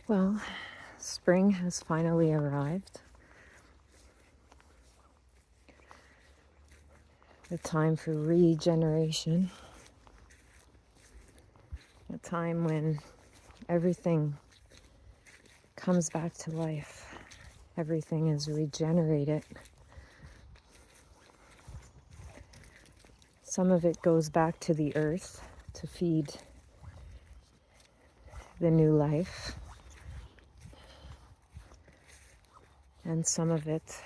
Well, spring has finally arrived. The time for regeneration. A time when everything comes back to life. Everything is regenerated. Some of it goes back to the earth to feed the new life. And some of it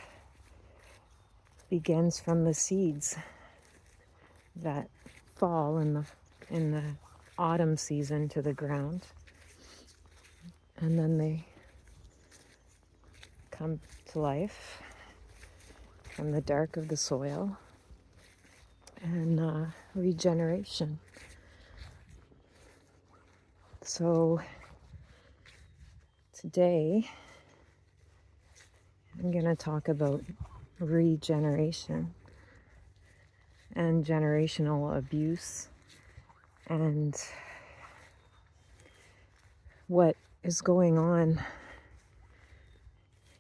begins from the seeds that fall in the autumn season to the ground, and then they come to life from the dark of the soil and regeneration. So today I'm going to talk about regeneration and generational abuse and what is going on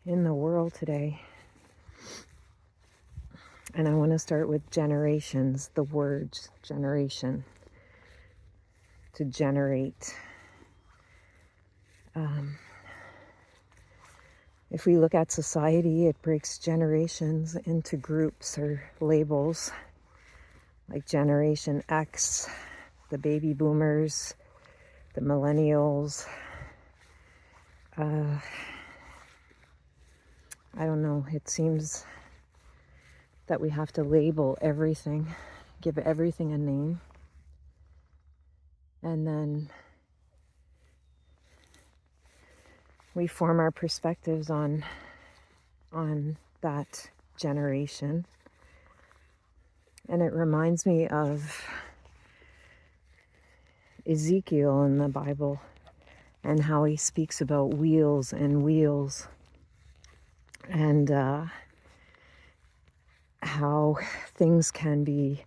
in the world today. And I want to start with generations, the word generation, to generate. If we look at society, it breaks generations into groups or labels, like Generation X, the baby boomers, the millennials. I don't know, it seems that we have to label everything, give everything a name, and then we form our perspectives on that generation. And it reminds me of Ezekiel in the Bible and how he speaks about wheels and wheels, and how things can be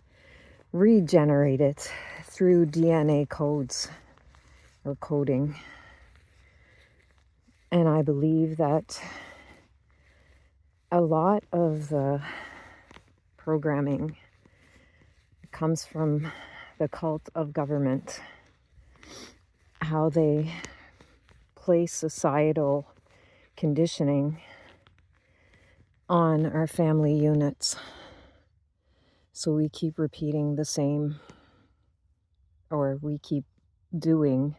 regenerated through DNA codes or coding. And I believe that a lot of the programming comes from the cult of government, how they place societal conditioning on our family units. So we keep repeating the same, or we keep doing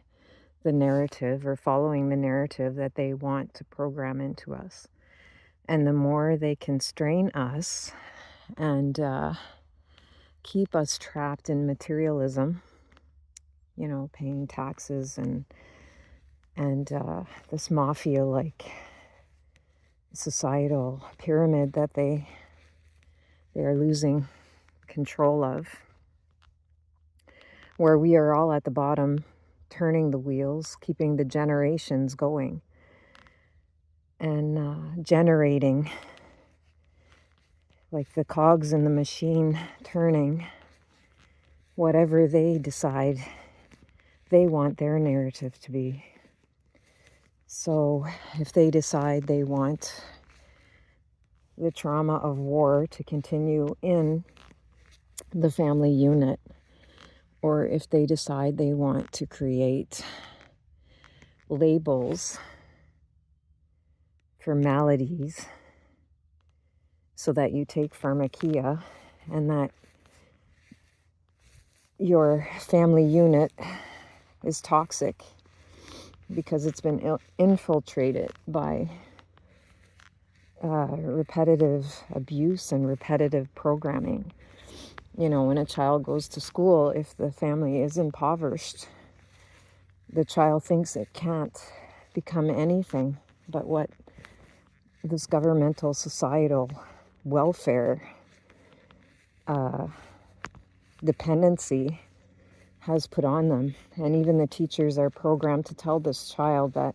the narrative or following the narrative that they want to program into us. And the more they constrain us and keep us trapped in materialism, paying taxes and this mafia-like societal pyramid that they are losing control of, where we are all at the bottom turning the wheels, keeping the generations going, and generating, like the cogs in the machine, turning whatever they decide they want their narrative to be. So if they decide they want the trauma of war to continue in the family unit, or if they decide they want to create labels for maladies so that you take pharmakia and that your family unit is toxic because it's been infiltrated by repetitive abuse and repetitive programming. When a child goes to school, if the family is impoverished, the child thinks it can't become anything but what this governmental societal welfare dependency has put on them. And even the teachers are programmed to tell this child that,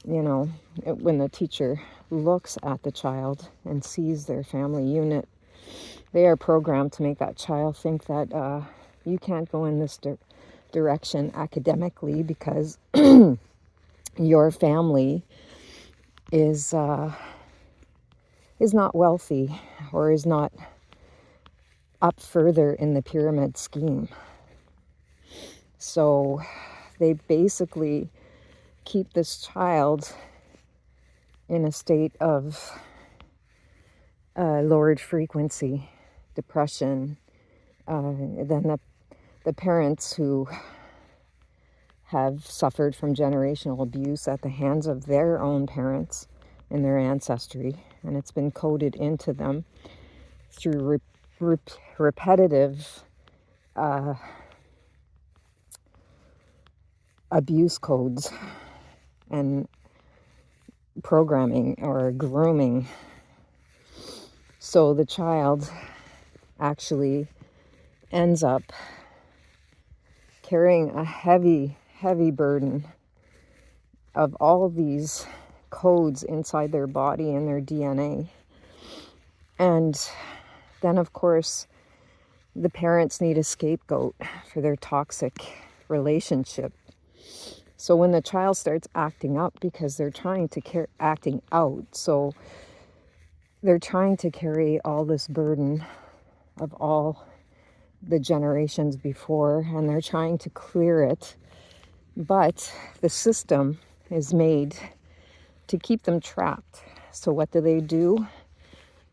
when the teacher looks at the child and sees their family unit, they are programmed to make that child think that you can't go in this direction academically because your family is not wealthy or is not up further in the pyramid scheme. So they basically keep this child in a state of lowered frequency, depression. Then the parents who have suffered from generational abuse at the hands of their own parents in their ancestry, and it's been coded into them through repetitive abuse codes and programming or grooming. So the child actually ends up carrying a heavy, heavy burden of all these codes inside their body and their DNA. And then, of course, the parents need a scapegoat for their toxic relationship. So when the child starts acting up, because they're trying to acting out, so they're trying to carry all this burden of all the generations before, and they're trying to clear it, but the system is made to keep them trapped. So what do?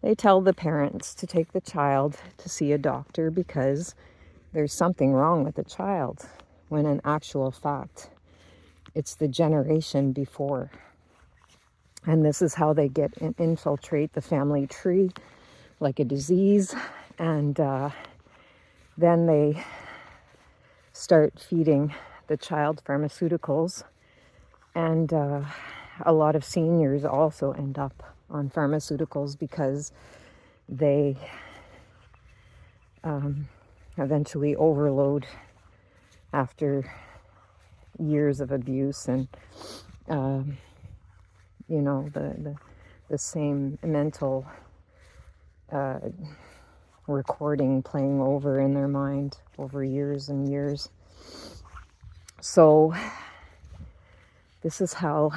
They tell the parents to take the child to see a doctor because there's something wrong with the child, when in actual fact, it's the generation before. And this is how they get infiltrate the family tree like a disease. And then they start feeding the child pharmaceuticals. And a lot of seniors also end up on pharmaceuticals because they eventually overload after years of abuse and the same mental recording playing over in their mind over years and years. So this is how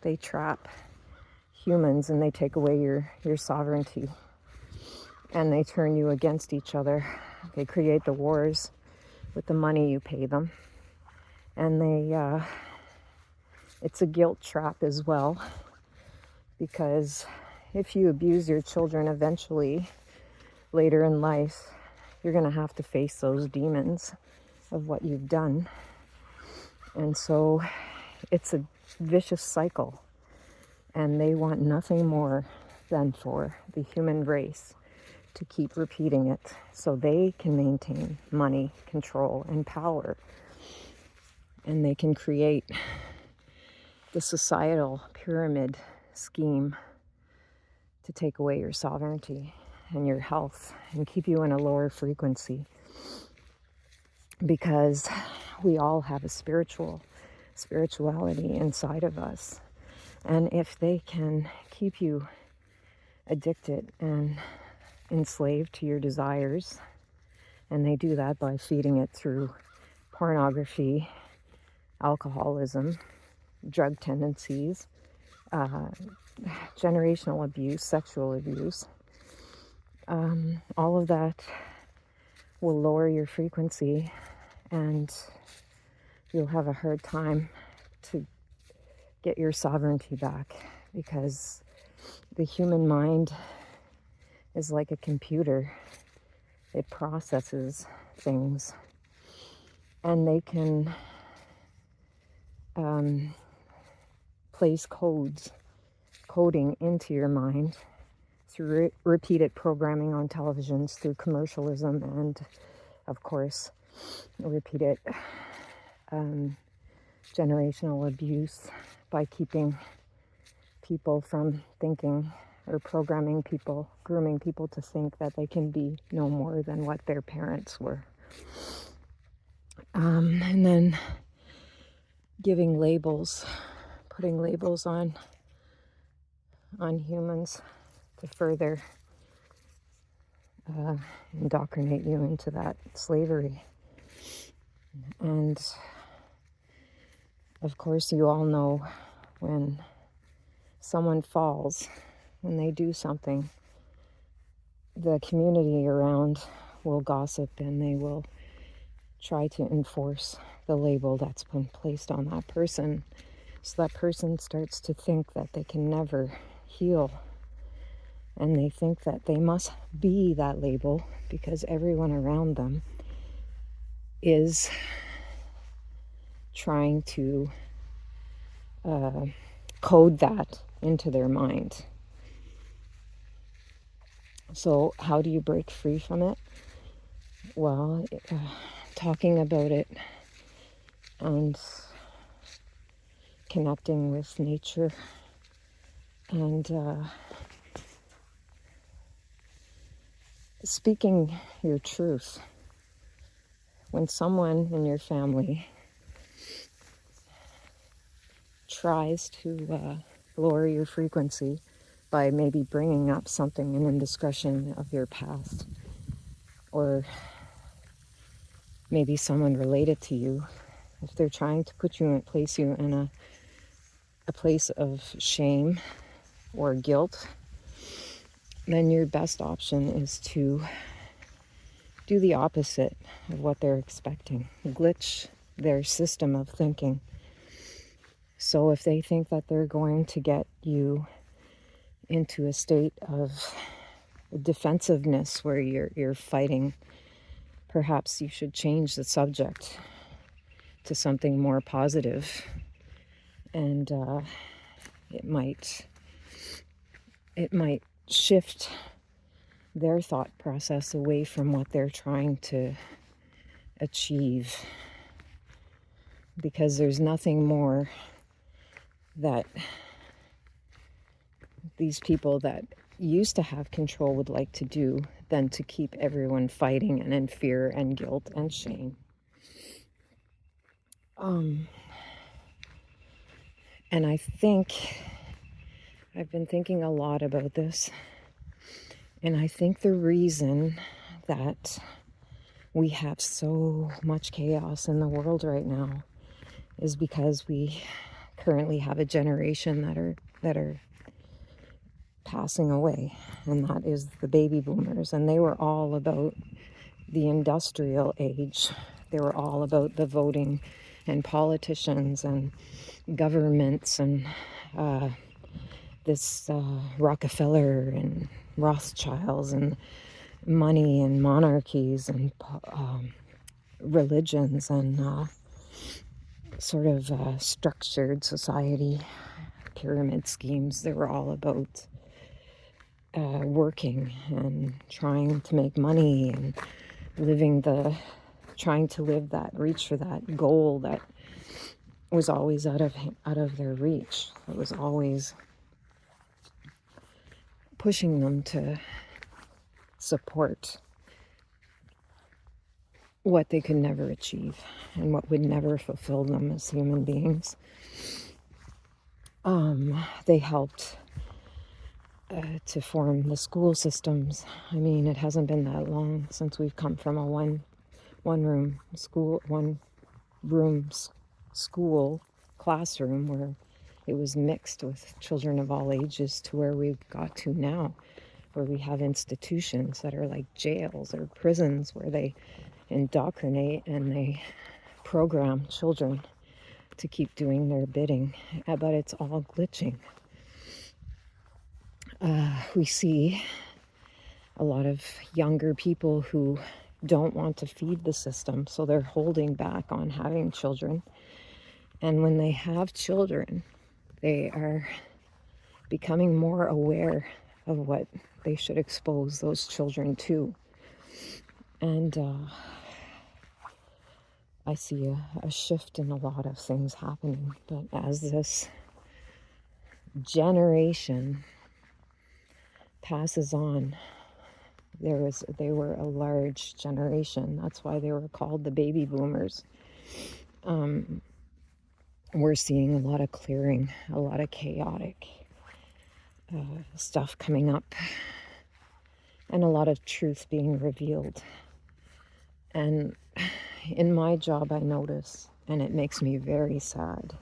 they trap humans, and they take away your sovereignty, and they turn you against each other. They create the wars with the money you pay them, and it's a guilt trap as well, because if you abuse your children, eventually later in life you're going to have to face those demons of what you've done. And so it's a vicious cycle, and they want nothing more than for the human race to keep repeating it so they can maintain money, control, and power. And they can create the societal pyramid scheme to take away your sovereignty and your health and keep you in a lower frequency, because we all have a spirituality inside of us. And if they can keep you addicted and enslaved to your desires, and they do that by feeding it through pornography, alcoholism, drug tendencies, generational abuse, sexual abuse, all of that will lower your frequency, and you'll have a hard time to get your sovereignty back, because the human mind is like a computer. It processes things, and they can place coding into your mind through repeated programming on televisions, through commercialism, and of course repeated generational abuse by keeping people from thinking, or programming people, grooming people to think that they can be no more than what their parents were. And then giving labels, putting labels on humans to further indoctrinate you into that slavery. And Of course, you all know when someone falls, when they do something, the community around will gossip and they will try to enforce the label that's been placed on that person. So that person starts to think that they can never heal. And they think that they must be that label because everyone around them is trying to code that into their mind. So how do you break free from it? Well, talking about it and connecting with nature and speaking your truth. When someone in your family tries to lower your frequency by maybe bringing up something, an indiscretion of your past, or maybe someone related to you, if they're trying to place you in a place of shame or guilt, then your best option is to do the opposite of what they're expecting. Glitch their system of thinking. So if they think that they're going to get you into a state of defensiveness where you're fighting, perhaps you should change the subject to something more positive, and it might shift their thought process away from what they're trying to achieve, because there's nothing more that these people that used to have control would like to do than to keep everyone fighting and in fear and guilt and shame. And I think I've been thinking a lot about this, and I think the reason that we have so much chaos in the world right now is because we currently have a generation that are passing away, and that is the baby boomers. And they were all about the industrial age. They were all about the voting and politicians and governments and this Rockefeller and Rothschilds and money and monarchies and religions and sort of structured society pyramid schemes. They were all about working and trying to make money and trying to reach for that goal that was always out of their reach. It was always pushing them to support what they could never achieve and what would never fulfill them as human beings. They helped to form the school systems. I mean, it hasn't been that long since we've come from a one room school classroom where it was mixed with children of all ages to where we've got to now, where we have institutions that are like jails or prisons where they indoctrinate and they program children to keep doing their bidding. But it's all glitching. We see a lot of younger people who don't want to feed the system, so they're holding back on having children. And when they have children, they are becoming more aware of what they should expose those children to. And I see a shift in a lot of things happening. But as this generation passes on, they were a large generation. That's why they were called the baby boomers. We're seeing a lot of clearing, a lot of chaotic stuff coming up, and a lot of truth being revealed. And in my job, I notice, and it makes me very sad,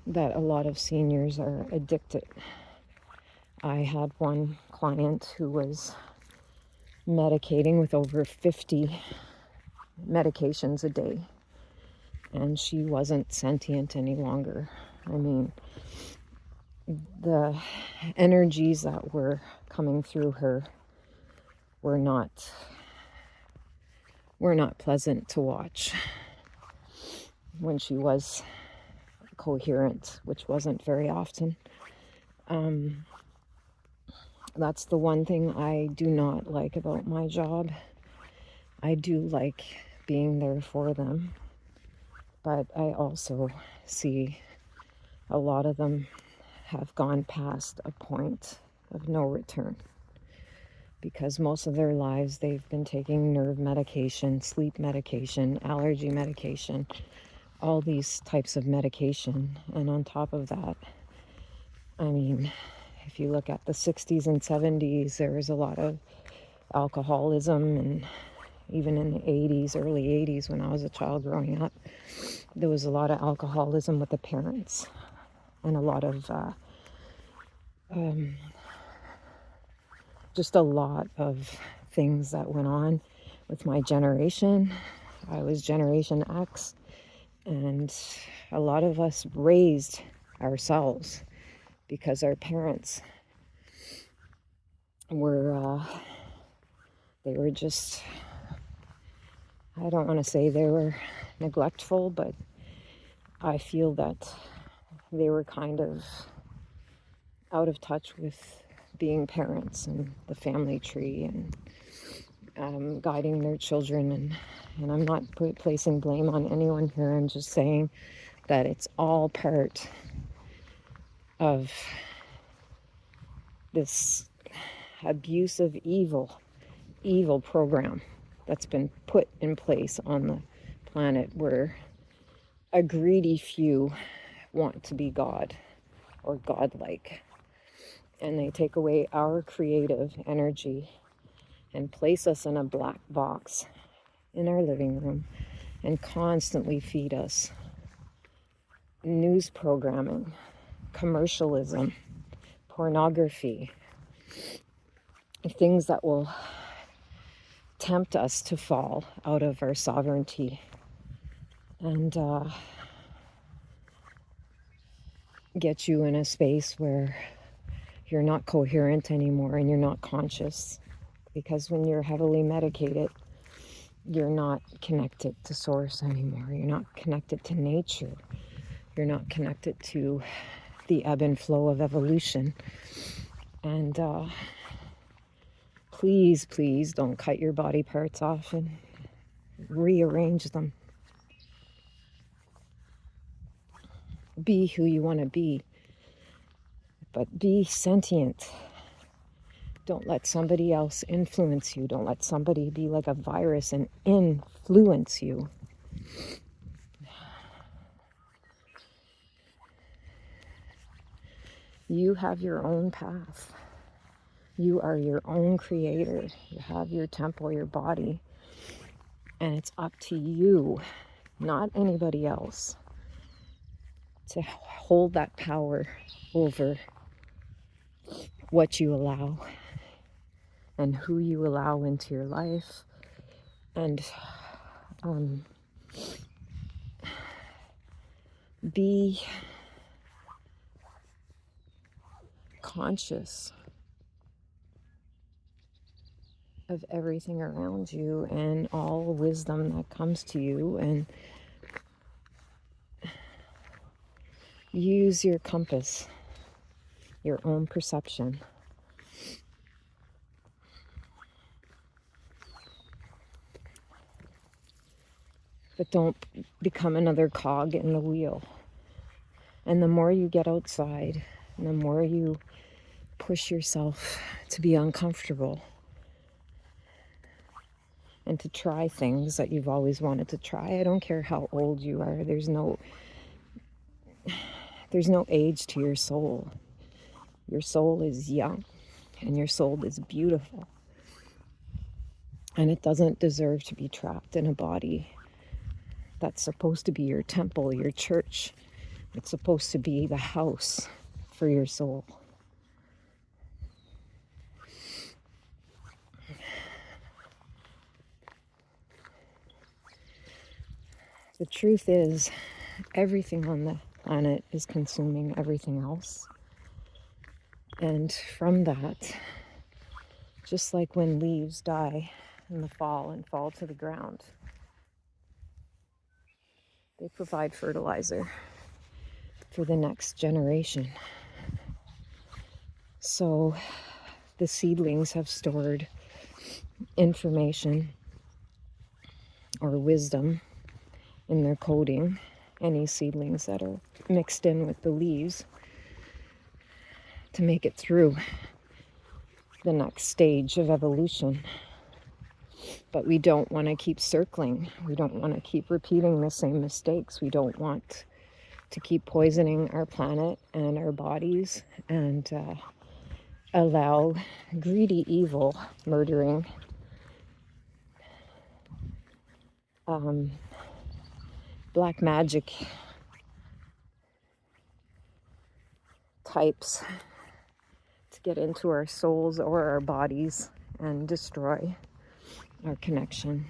that a lot of seniors are addicted. I had one client who was medicating with over 50 medications a day, and she wasn't sentient any longer. I mean, the energies that were coming through her were not pleasant to watch when she was coherent, which wasn't very often. That's the one thing I do not like about my job. I do like being there for them, but I also see a lot of them have gone past a point of no return, because most of their lives they've been taking nerve medication, sleep medication, allergy medication, all these types of medication. And on top of that, I mean, if you look at the 60s and 70s, there was a lot of alcoholism, and even in the 80s, early 80s, when I was a child growing up, there was a lot of alcoholism with the parents, and a lot of just a lot of things that went on with my generation. I was Generation X, and a lot of us raised ourselves because our parents were, they were just, I don't want to say they were neglectful, but I feel that they were kind of out of touch with being parents and the family tree, and guiding their children. And I'm not placing blame on anyone here. I'm just saying that it's all part of this abusive evil program that's been put in place on the planet, where a greedy few want to be God or godlike, and they take away our creative energy and place us in a black box in our living room and constantly feed us news programming, commercialism, pornography, things that will tempt us to fall out of our sovereignty, and get you in a space where you're not coherent anymore and you're not conscious. Because when you're heavily medicated, you're not connected to source anymore. You're not connected to nature. You're not connected to the ebb and flow of evolution. And please, please don't cut your body parts off and rearrange them. Be who you want to be, but be sentient. Don't let somebody else influence you. Don't let somebody be like a virus and influence you. You have your own path. You are your own creator. You have your temple, your body. And it's up to you, not anybody else, to hold that power over what you allow and who you allow into your life. And be conscious of everything around you and all wisdom that comes to you, and use your compass, your own perception. But don't become another cog in the wheel. And the more you get outside, and the more you push yourself to be uncomfortable and to try things that you've always wanted to try. I don't care how old you are. There's no age to your soul. Your soul is young, and your soul is beautiful. And it doesn't deserve to be trapped in a body that's supposed to be your temple, your church, It's supposed to be the house for your soul. The truth is, everything on the planet is consuming everything else. And from that, just like when leaves die in the fall and fall to the ground, they provide fertilizer for the next generation. So the seedlings have stored information or wisdom in their coding, any seedlings that are mixed in with the leaves, to make it through the next stage of evolution. But we don't want to keep circling. We don't want to keep repeating the same mistakes. We don't want to keep poisoning our planet and our bodies and allow greedy, evil, murdering, black magic types to get into our souls or our bodies and destroy our connection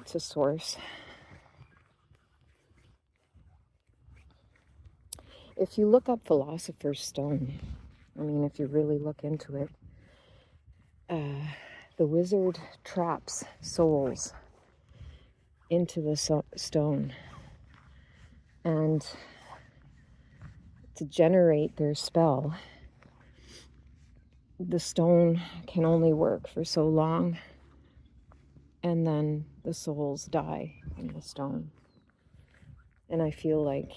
to source. If you look up Philosopher's Stone, I mean, if you really look into it, the wizard traps souls into the stone, and to generate their spell, the stone can only work for so long, and then the souls die in the stone. And I feel like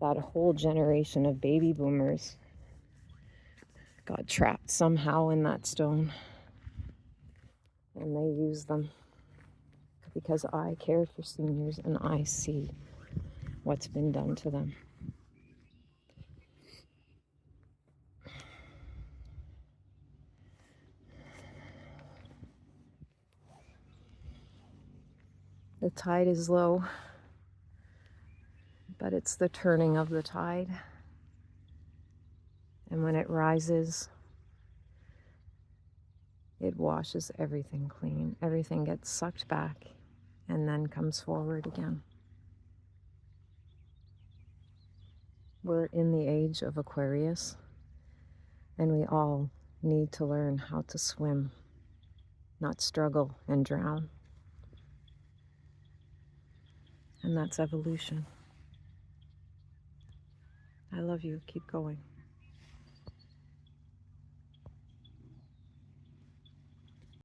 that whole generation of baby boomers got trapped somehow in that stone, and they use them because I care for seniors and I see what's been done to them. The tide is low, but it's the turning of the tide. And when it rises, it washes everything clean. Everything gets sucked back and then comes forward again. We're in the age of Aquarius, and we all need to learn how to swim, not struggle and drown. And that's evolution. I love you. Keep going.